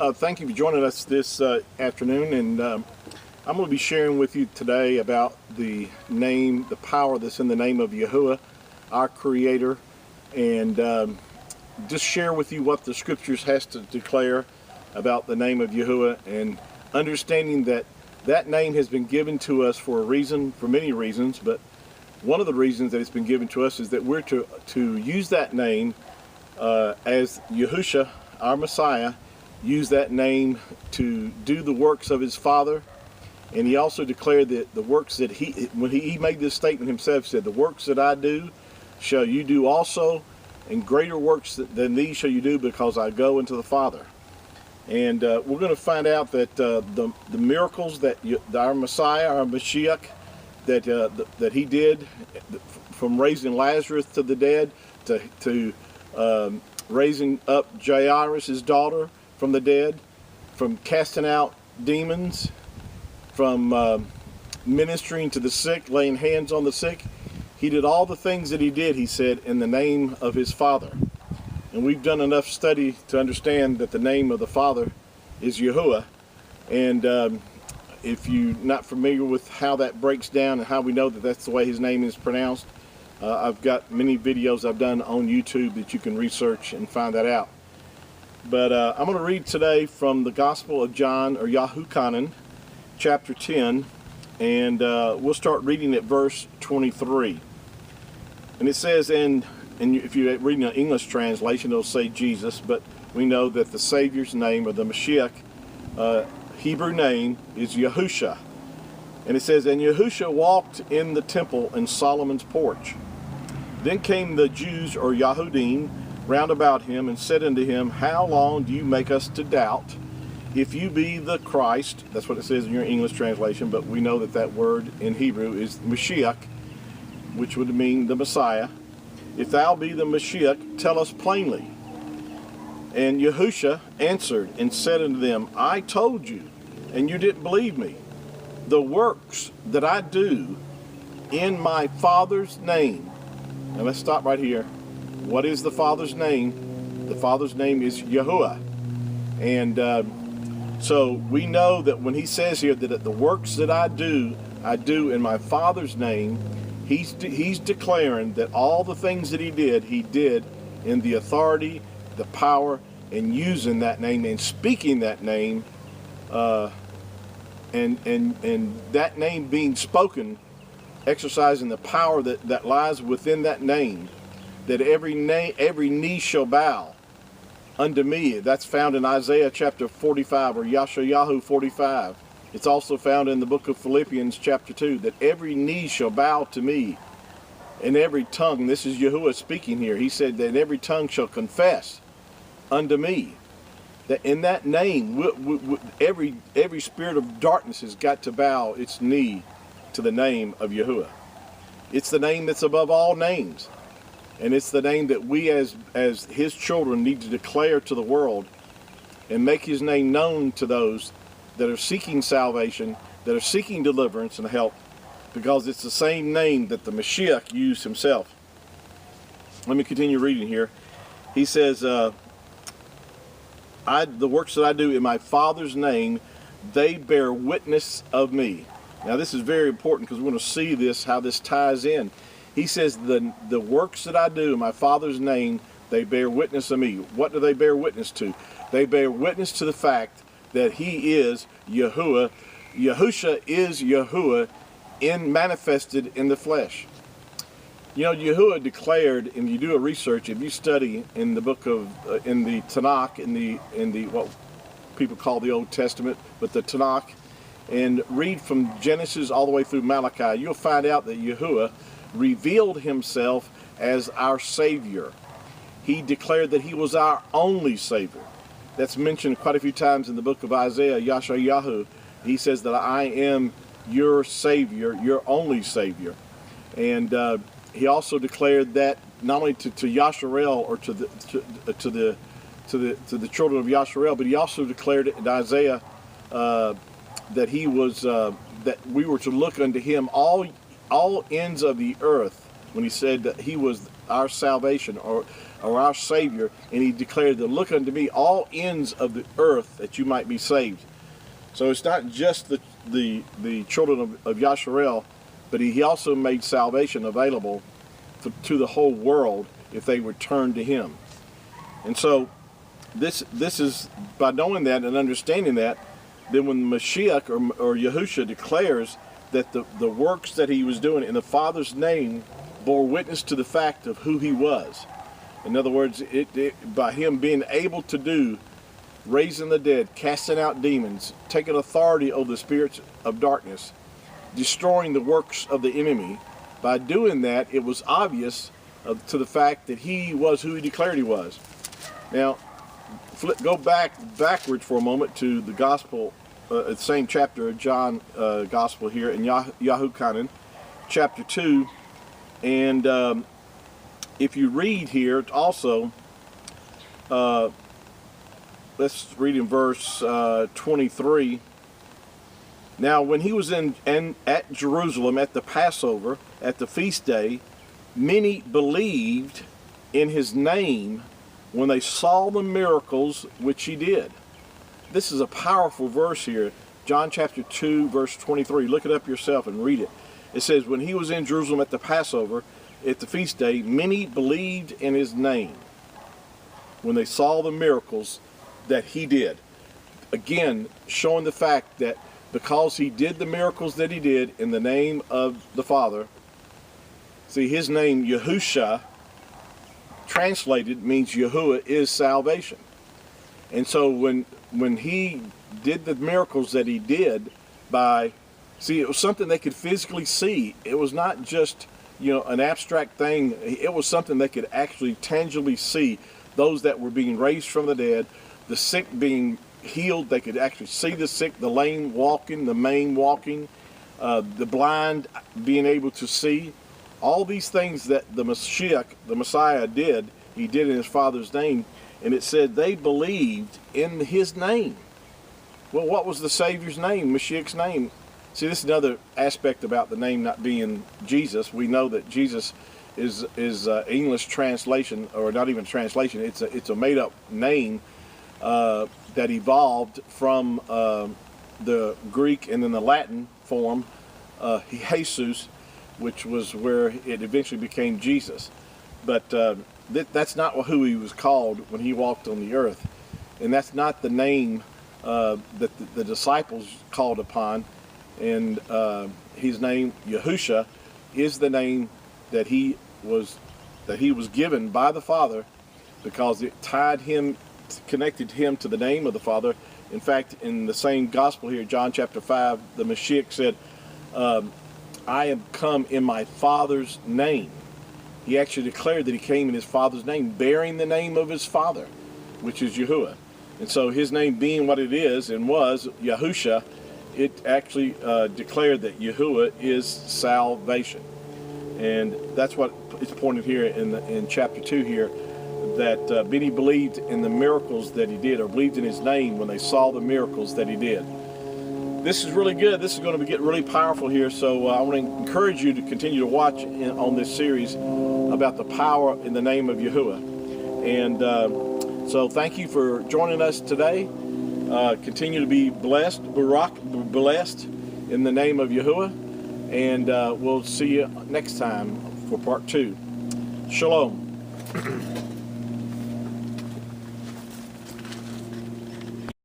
Thank you for joining us this afternoon, and I'm going to be sharing with you today about the name, the power that's in the name of Yahuah, our Creator, and just share with you what the Scriptures has to declare about the name of Yahuah, and understanding that that name has been given to us for a reason, for many reasons, but one of the reasons that it's been given to us is that we're to use that name as Yahusha, our Messiah, used that name to do the works of his Father. And he also declared that the works that when he made this statement himself, said, "The works that I do shall you do also, and greater works than these shall you do, because I go into the Father." And we're going to find out that the miracles that our Messiah, our Mashiach, that he did, from raising Lazarus to the dead, to raising up Jairus' daughter from the dead, from casting out demons, from ministering to the sick, laying hands on the sick. He did all the things that he did, he said, in the name of his Father. And we've done enough study to understand that the name of the Father is Yahuah. And if you're not familiar with how that breaks down and how we know that that's the way his name is pronounced, I've got many videos I've done on YouTube that you can research and find that out. But I'm going to read today from the Gospel of John, or Yahuchanan, chapter 10, and we'll start reading at verse 23. And it says, and if you're reading an English translation, it'll say Jesus, but we know that the Savior's name, or the Mashiach, Hebrew name, is Yahusha. And it says, "And Yahusha walked in the temple in Solomon's porch. Then came the Jews, or Yahudim, round about him, and said unto him, How long do you make us to doubt? If you be the Christ," that's what it says in your English translation, but we know that that word in Hebrew is Mashiach, which would mean the Messiah. "If thou be the Mashiach, tell us plainly." And Yahusha answered and said unto them, "I told you, and you didn't believe me. The works that I do in my Father's name." Now let's stop right here. What is the Father's name? The Father's name is Yahuah. And so we know that when he says here that the works that I do in my Father's name, he's declaring that all the things that he did in the authority, the power, and using that name and speaking that name, and that name being spoken, exercising the power that lies within that name, that every knee shall bow unto me. That's found in Isaiah chapter 45, or Yeshayahu 45. It's also found in the book of Philippians chapter 2, that every knee shall bow to me, and every tongue, this is Yahuah speaking here, he said that every tongue shall confess unto me. That in that name, every spirit of darkness has got to bow its knee to the name of Yahuah. It's the name that's above all names. And it's the name that we as his children need to declare to the world and make his name known to those that are seeking salvation, that are seeking deliverance and help, because it's the same name that the Mashiach used himself. Let me continue reading here. He says, the works that I do in my Father's name, they bear witness of me. Now this is very important, because we're going to see this, how this ties in. He says, the works that I do in my Father's name, they bear witness of me. What do they bear witness to? They bear witness to the fact that he is Yahuah. Yahusha is Yahuah manifested in the flesh. You know, Yahuah declared, and you do a research, if you study in the book of, in the Tanakh, in the what people call the Old Testament, but the Tanakh, and read from Genesis all the way through Malachi, you'll find out that Yahuah revealed himself as our Savior. He declared that he was our only Savior. That's mentioned quite a few times in the book of Isaiah, Yeshayahu. He says that I am your Savior, your only Savior. And he also declared that not only to Yasharel, or to the children of Yasharel, but he also declared it in Isaiah that he was that we were to look unto him all ends of the earth, when he said that he was our salvation, or or our Savior, and he declared to look unto me all ends of the earth that you might be saved. So it's not just the children of Yasharel, but he also made salvation available to the whole world if they would turn to him. And so this is, by knowing that and understanding that, then when Mashiach or Yahusha declares that the works that he was doing in the Father's name bore witness to the fact of who he was. In other words, by him being able to do raising the dead, casting out demons, taking authority over the spirits of darkness, destroying the works of the enemy, by doing that, it was obvious to the fact that he was who he declared he was. Now, go backwards for a moment to the gospel, the same chapter of John gospel here in Yahuah, chapter 2, and if you read here also, let's read in verse 23. Now, when he was at Jerusalem at the Passover, at the feast day, many believed in his name when they saw the miracles which he did. This is a powerful verse here. John chapter 2, verse 23. Look it up yourself and read it. It says, when he was in Jerusalem at the Passover, at the feast day, many believed in his name when they saw the miracles that he did. Again, showing the fact that because he did the miracles that he did in the name of the Father, see, his name, Yahusha, translated means Yahuah is salvation. And so when he did the miracles that he did it was something they could physically see. It was not just, an abstract thing. It was something they could actually tangibly see. Those that were being raised from the dead, the sick being healed, they could actually see the sick, the lame walking, the maimed walking, the blind being able to see. All these things that the Mashiach, the Messiah, did, he did in his Father's name, and it said they believed in his name. Well, what was the Savior's name, Mashiach's name? See, this is another aspect about the name not being Jesus. We know that Jesus is English translation, or not even translation. It's a made-up name that evolved from the Greek and then the Latin form, Jesus, which was where it eventually became Jesus. But that's not who he was called when he walked on the earth. And that's not the name that the disciples called upon. And his name, Yahusha, is the name that he was given by the Father, because it connected him to the name of the Father. In fact, in the same gospel here, John chapter 5, the Mashiach said, I am come in my Father's name. He actually declared that he came in his Father's name, bearing the name of his Father, which is Yahuah. And so his name being what it is and was, Yahusha, it actually declared that Yahuah is salvation. And that's what is pointed here in chapter 2 here, that many believed in the miracles that he did, or believed in his name when they saw the miracles that he did. This is really good. This is going to get really powerful here. So I want to encourage you to continue to watch on this series about the power in the name of Yahuah. And so thank you for joining us today. Continue to be blessed, blessed in the name of Yahuah. And we'll see you next time for part 2. Shalom.